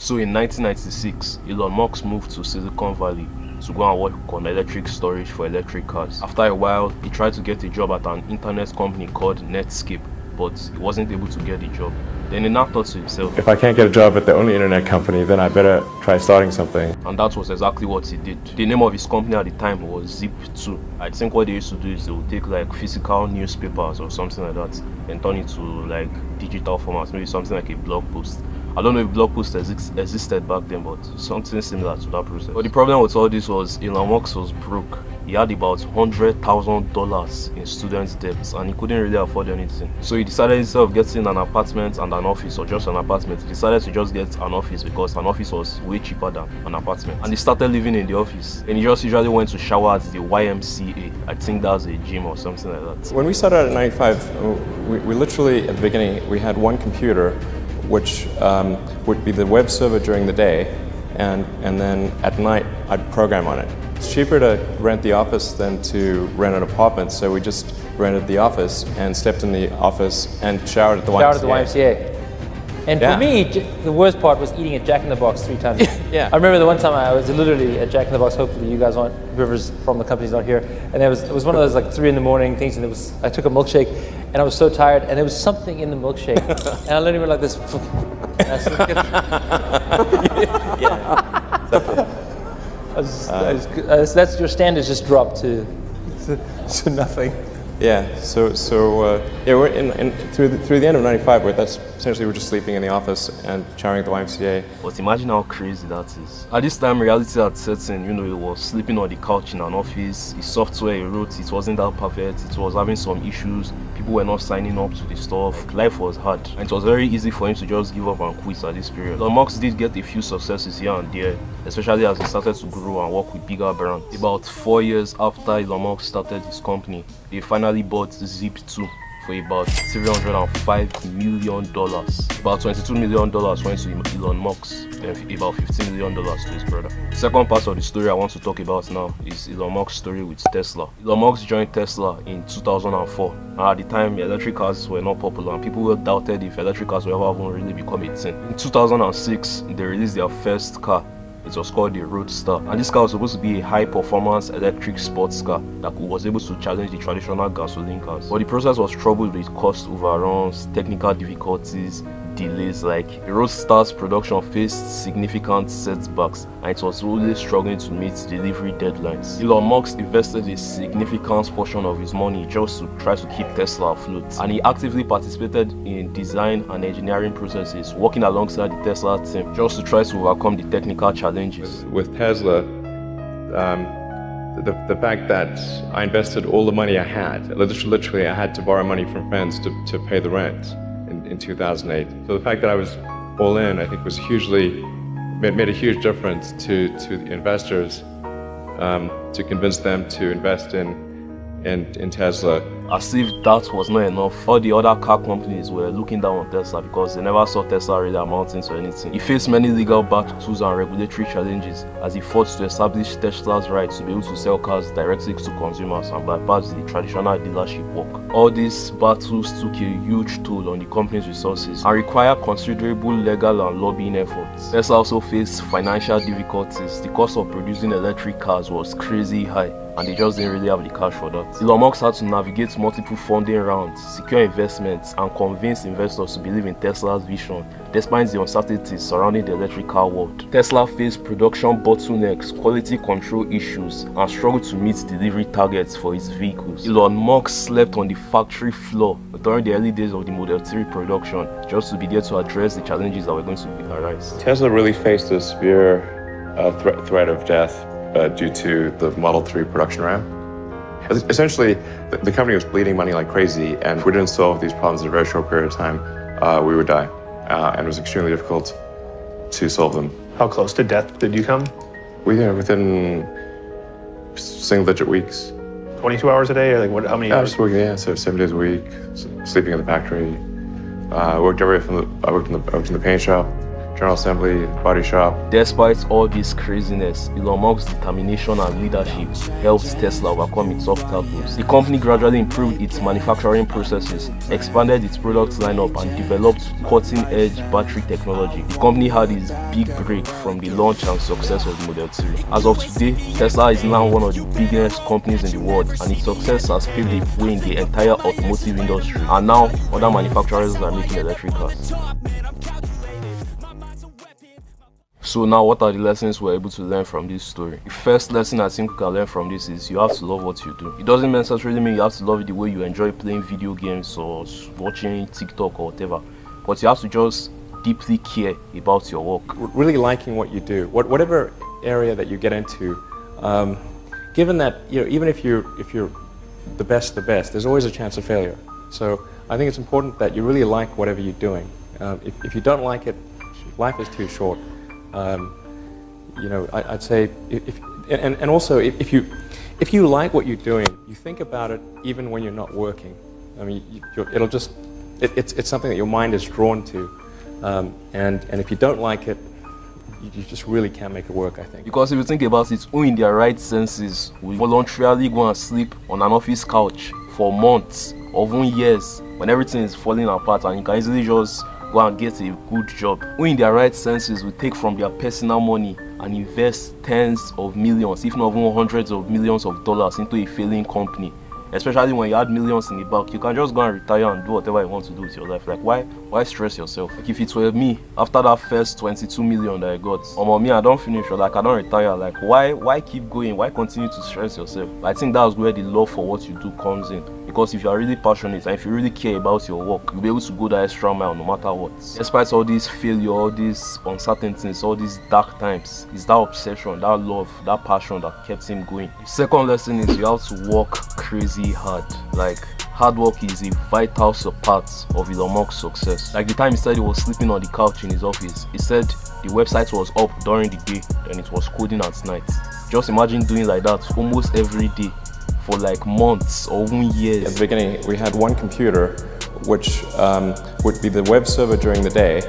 So in 1996, Elon Musk moved to Silicon Valley to go and work on electric storage for electric cars. After a while, he tried to get a job at an internet company called Netscape, but he wasn't able to get the job. Then he now thought to himself, if I can't get a job at the only internet company, then I better try starting something. And that was exactly what he did. The name of his company at the time was Zip2. I think what they used to do is they would take like physical newspapers or something like that and turn it to like digital formats, maybe something like a blog post. I don't know if blog posts existed back then, but something similar to that process. But the problem with all this was Elon Musk was broke. He had about $100,000 in student debts and he couldn't really afford anything. So he decided, instead of getting an apartment and an office, or just an apartment, he decided to just get an office because an office was way cheaper than an apartment. And he started living in the office. And he just usually went to shower at the YMCA. I think that's a gym or something like that. When we started out at 95, we literally, at the beginning, we had one computer, which would be the web server during the day, and then at night I'd program on it. It's cheaper to rent the office than to rent an apartment, so we just rented the office and slept in the office and showered at the YMCA. Showered at the YMCA. And for me, the worst part was eating at Jack in the Box 3 times. Yeah. I remember the one time I was literally at Jack in the Box. Hopefully you guys aren't, whoever's from the company's not here. And it was one of those like 3 a.m. things, and I took a milkshake and I was so tired, and there was something in the milkshake. And I literally went like this. That's your standards just dropped to nothing. Yeah. So we're through the end of '95, where that's essentially we're just sleeping in the office and showering at the YMCA. But imagine how crazy that is. At this time, reality had set in. He was sleeping on the couch in an office. His software he wrote, it wasn't that perfect. It was having some issues. People were not signing up to the stuff. Life was hard, and it was very easy for him to just give up and quit at this period. Elon Musk did get a few successes here and there, especially as he started to grow and work with bigger brands. About 4 years after Elon Musk started his company, they finally bought Zip2 for about $305 million. About $22 million went to Elon Musk, and about $15 million to his brother. The second part of the story I want to talk about now is Elon Musk's story with Tesla. Elon Musk joined Tesla in 2004, and at the time electric cars were not popular and people doubted if electric cars would ever even really become a thing. In 2006, they released their first car. It was called the Roadster, and this car was supposed to be a high-performance electric sports car that was able to challenge the traditional gasoline cars. But the process was troubled with cost overruns, technical difficulties, delays. Like the Roadster's production faced significant setbacks, and it was really struggling to meet delivery deadlines. Elon Musk invested a significant portion of his money just to try to keep Tesla afloat, and he actively participated in design and engineering processes, working alongside the Tesla team just to try to overcome the technical challenges. With Tesla, the fact that I invested all the money I had, literally I had to borrow money from friends to pay the rent in 2008. So the fact that I was all in, I think, was made a huge difference to the investors, to convince them to invest in Tesla. As if that was not enough, all the other car companies were looking down on Tesla because they never saw Tesla really amounting to anything. He faced many legal battles and regulatory challenges as he fought to establish Tesla's right to be able to sell cars directly to consumers and bypass the traditional dealership work. All these battles took a huge toll on the company's resources and required considerable legal and lobbying efforts. Tesla also faced financial difficulties. The cost of producing electric cars was crazy high, and they just didn't really have the cash for that. Elon Musk had to navigate multiple funding rounds, secure investments, and convince investors to believe in Tesla's vision, despite the uncertainties surrounding the electric car world. Tesla faced production bottlenecks, quality control issues, and struggled to meet delivery targets for its vehicles. Elon Musk slept on the factory floor during the early days of the Model 3 production, just to be there to address the challenges that were going to arise. Tesla really faced a severe threat of death due to the Model 3 production ramp. Essentially, the company was bleeding money like crazy, and if we didn't solve these problems in a very short period of time, we would die. And it was extremely difficult to solve them. How close to death did you come? Within single-digit weeks. 22 hours a day, or like how many hours? Just working, so 7 days a week, sleeping in the factory. I worked in the paint shop. General Assembly, body shop. Despite all this craziness, Elon Musk's determination and leadership helped Tesla overcome its obstacles. The company gradually improved its manufacturing processes, expanded its product lineup, and developed cutting-edge battery technology. The company had its big break from the launch and success of the Model 3. As of today, Tesla is now one of the biggest companies in the world, and its success has paved the way in the entire automotive industry. And now, other manufacturers are making electric cars. So now, what are the lessons we're able to learn from this story? The first lesson I think we can learn from this is you have to love what you do. It doesn't necessarily mean you have to love it the way you enjoy playing video games or watching TikTok or whatever, but you have to just deeply care about your work. Really liking what you do, whatever area that you get into. Given that, even if you're the best, there's always a chance of failure. So I think it's important that you really like whatever you're doing. If you don't like it, life is too short. I'd say if you like what you're doing, you think about it even when you're not working. I mean, it's something that your mind is drawn to, and if you don't like it, you just really can't make it work, I think. Because if you think about it, who in their right senses will voluntarily go and sleep on an office couch for months or even years when everything is falling apart and you can easily just go and get a good job? Who in their right senses will take from their personal money and invest tens of millions, if not even hundreds of millions of dollars into a failing company? Especially when you had millions in the bank, you can just go and retire and do whatever you want to do with your life. Like, why stress yourself? Like, if it were me, after that first 22 million that I got, me, I don't finish, or like I don't retire. Like, why keep going? Why continue to stress yourself? I think that's where the love for what you do comes in. Because if you are really passionate and if you really care about your work, you'll be able to go that extra mile no matter what. Despite all this failure, all these uncertainties, all these dark times, it's that obsession, that love, that passion that kept him going. The second lesson is you have to work crazy hard. Like, hard work is a vital part of Elon Musk's success. Like the time he said he was sleeping on the couch in his office, he said the website was up during the day, then it was coding at night. Just imagine doing like that almost every day for like months or even years. At the beginning, we had one computer which would be the web server during the day,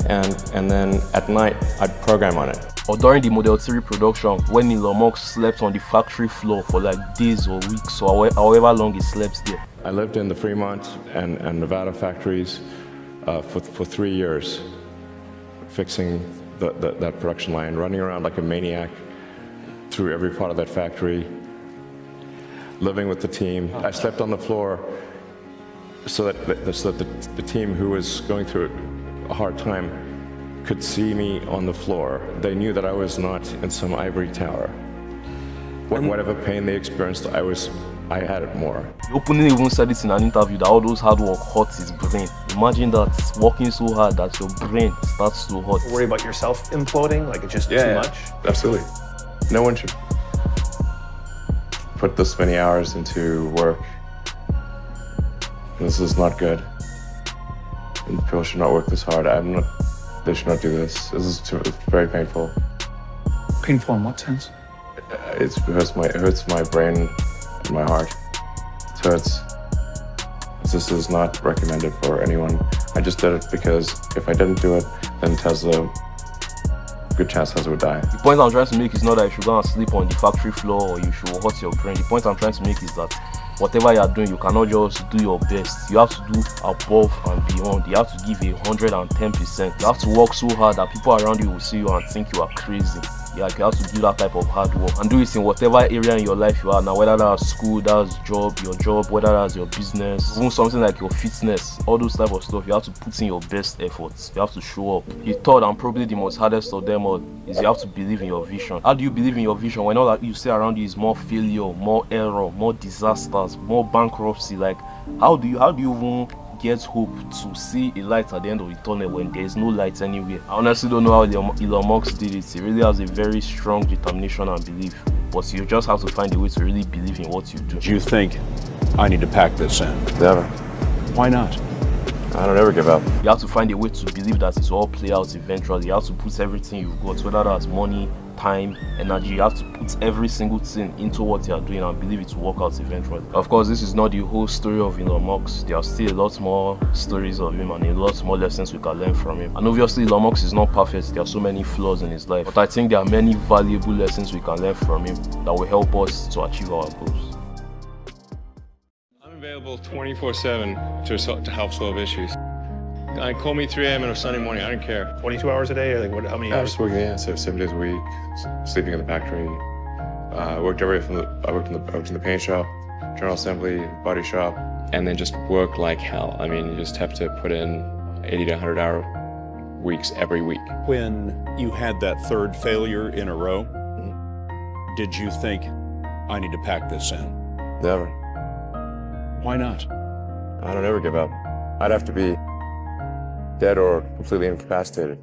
and then at night I'd program on it. Or during the Model 3 production, when Elon Musk slept on the factory floor for like days or weeks or however long he slept there. I lived in the Fremont and Nevada factories for 3 years, fixing that production line, running around like a maniac through every part of that factory, living with the team. I slept on the floor so that the team who was going through a hard time could see me on the floor. They knew that I was not in some ivory tower. Whatever pain they experienced, I had it more. He openly even said it in an interview that all those hard work hurts his brain. Imagine that, working so hard that your brain starts to hurt. Worry about yourself imploding, like it's just too much? Absolutely. No one should put this many hours into work. This is not good. And people should not work this hard. They should not do this. It's very painful. Painful in what sense? It hurts my brain and my heart. It hurts. This is not recommended for anyone. I just did it because if I didn't do it, then Tesla, good chance Tesla would die. The point I'm trying to make is not that you should go and sleep on the factory floor or you should hurt your brain. The point I'm trying to make is that whatever you are doing, you cannot just do your best. You have to do above and beyond. You have to give 110%. You have to work so hard that people around you will see you and think you are crazy. You have to do that type of hard work and do it in whatever area in your life you are now, whether that's school, that's your job, whether that's your business, even something like your fitness, all those type of stuff. You have to put in your best efforts. You have to show up. The third and probably the most hardest of them all is you have to believe in your vision. How do you believe in your vision when all that you see around you is more failure, more error, more disasters, more bankruptcy? Like, how do you even get hope to see a light at the end of the tunnel when there is no light anywhere? I honestly don't know how Elon Musk did it. He really has a very strong determination and belief, but you just have to find a way to really believe in what you do. Do you think I need to pack this in? Never. Why not? I don't ever give up. You have to find a way to believe that it will all play out eventually. You have to put everything you've got, whether that's money, time, energy. You have to put every single thing into what you are doing and believe it will work out eventually. Of course, this is not the whole story of Elon Musk. There are still a lot more stories of him and a lot more lessons we can learn from him. And obviously, Elon Musk is not perfect. There are so many flaws in his life. But I think there are many valuable lessons we can learn from him that will help us to achieve our goals. I'm available 24/7 to help solve issues. Call me 3 a.m. on a Sunday morning. I don't care. 22 hours a day, or like what? How many I hours? was working, so 7 days a week, sleeping in the factory. I worked in the paint shop, general assembly, body shop, and then just work like hell. I mean, you just have to put in 80 to 100 hour weeks every week. When you had that third failure in a row, did you think, I need to pack this in? Never. Why not? I don't ever give up. I'd have to be dead or completely incapacitated.